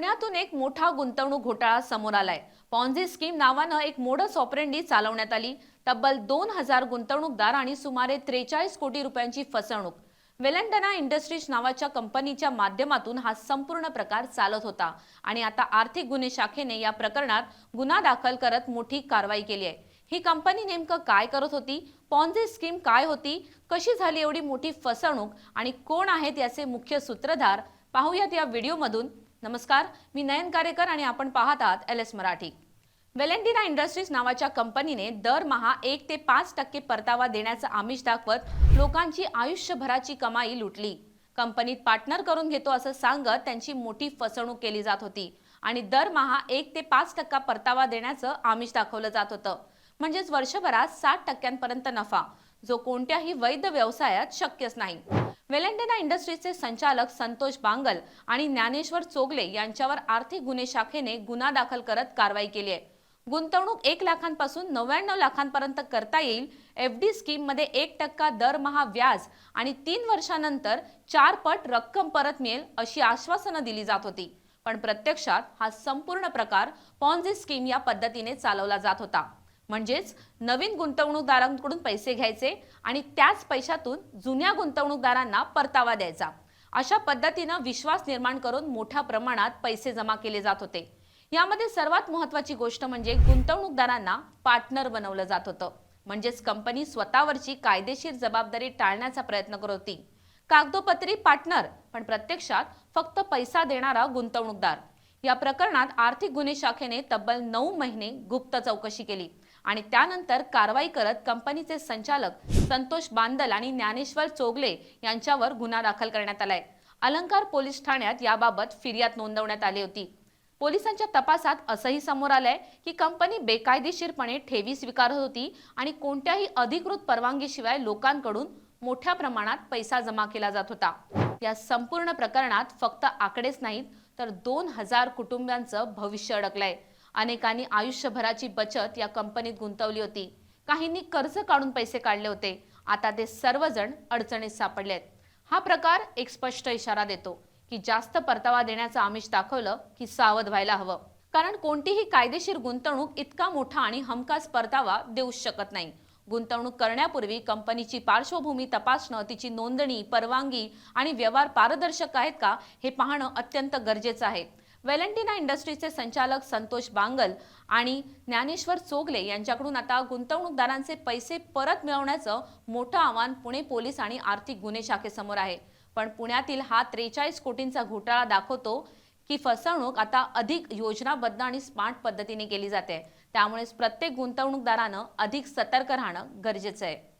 पुण्यातून एक मोठा गुंतवणूक घोटाळा समोर आलाय। पॉन्झी स्कीम नावानं एक मोडस ऑपरेंडी चालवण्यात आली। तब्बल 2000 गुंतवणूकदार आणि सुमारे 43 कोटी रुपयांची फसवणूक। वेलेंटना इंडस्ट्रीज नावाच्या कंपनीच्या माध्यमातून हा संपूर्ण प्रकार चालत होता आणि आता आर्थिक गुन्हे शाखेने या प्रकरणात गुन्हा दाखल करत मोठी कारवाई केली आहे। ही कंपनी नेमकं काय करत होती, पॉन्झी स्कीम काय होती, कशी झाली एवढी मोठी फसवणूक आणि कोण आहेत याचे मुख्य सूत्रधार, पाहूयात या व्हिडिओमधून। नमस्कार, मी नयन कारेकर आणि आपण पाहत आहात LS मराठी। वेलेंटिना इंडस्ट्रीज नावाच्या कंपनीने दरमहा 1 ते 5% परतावा देण्याचं आमिष दाखवत लोकांची आयुष्यभराची कमाई लुटली। कंपनीत पार्टनर करून घेतो असं सांगत त्यांची मोठी फसवणूक केली जात होती आणि दरमहा 1 ते 5% परतावा देण्याचं आमिष दाखवलं जात होतं। म्हणजेच वर्षभरात 60% नफा, जो कोणत्याही वैध व्यवसायात शक्यच नाही। वेलेंटिना इंडस्ट्रीजचे संचालक संतोष बांगल आणि ज्ञानेश्वर चोगले यांच्यावर आर्थिक गुन्हे शाखेने गुन्हा दाखल करत कारवाई केली आहे। गुंतवणूक 1 लाखांपासून 99 लाखांपर्यंत करता येईल। FD स्कीम मध्ये 1% दरमहा व्याज आणि 3 वर्षांनंतर 4 पट रक्कम परत मिळेल अशी आश्वासनं दिली जात होती। पण प्रत्यक्षात हा संपूर्ण प्रकार पॉन्झी स्कीम या पद्धतीने चालवला जात होता। म्हणजेच नवीन गुंतवणूकदारांकडून पैसे घ्यायचे आणि त्याच पैशातून जुन्या गुंतवणूकदारांना परतावा द्यायचा। अशा पद्धतीने विश्वास निर्माण करून मोठ्या प्रमाणात पैसे जमा केले जात होते। यामध्ये सर्वात महत्त्वाची गोष्ट म्हणजे गुंतवणूकदारांना पार्टनर बनवलं जात होतं। म्हणजेच कंपनी स्वतःवरची कायदेशीर जबाबदारी टाळण्याचा प्रयत्न करत होती। कागदोपत्री पार्टनर, पण प्रत्यक्षात फक्त पैसा देणारा गुंतवणूकदार। या प्रकरणात आर्थिक गुन्हे शाखेने तब्बल 9 महिने गुप्त चौकशी केली आणि त्यानंतर कारवाई करत कंपनीचे संचालक संतोष बांदल आणि ज्ञानेश्वर चोगले यांच्यावर गुन्हा दाखल करण्यात आलाय। अलंकार पोलीस ठाण्यात याबाबत फिर्याद नोंदवण्यात आली होती। पोलिसांच्या तपासात असंही समोर आलंय की कंपनी बेकायदेशीरपणे ठेवी स्वीकारत होती आणि कोणत्याही अधिकृत परवानगीशिवाय लोकांकडून मोठ्या प्रमाणात पैसा जमा केला जात होता। या संपूर्ण प्रकरणात फक्त आकडेच नाहीत तर 2000 कुटुंबांचं भविष्य अडकलंय। अनेकांनी आयुष्यभराची बचत या कंपनीत गुंतवली होती। काहींनी कर्ज काढून पैसे काढले होते। आता ते सर्वजण अडचणीत सापडलेत। हा प्रकार एक स्पष्ट इशारा देतो की जास्त परतावा देण्याचं आमिष दाखवलं की सावध व्हायला हवं, कारण कोणतीही कायदेशीर गुंतवणूक इतका मोठा आणि हमखास परतावा देऊ शकत नाही। गुंतवणूक करण्यापूर्वी कंपनीची पार्श्वभूमी तपासणं, तिची नोंदणी, परवानगी आणि व्यवहार पारदर्शक आहेत का हे पाहणं अत्यंत गरजेचं आहे। वेलेंटिना इंडस्ट्रीजचे संचालक संतोष बांगल आणि ज्ञानेश्वर चोगले यांच्याकडून आता गुंतवणूकदारांचे पैसे परत मिळवण्याचं मोठं आव्हान पुणे पोलीस आणि आर्थिक गुन्हे शाखेसमोर आहे। पण पुण्यातील हा 43 कोटींचा घोटाळा दाखवतो की फसवणूक आता अधिक योजनाबद्ध आणि स्मार्ट पद्धतीने केली जाते। त्यामुळे प्रत्येक गुंतवणूकदारानं अधिक सतर्क राहणं गरजेचं आहे।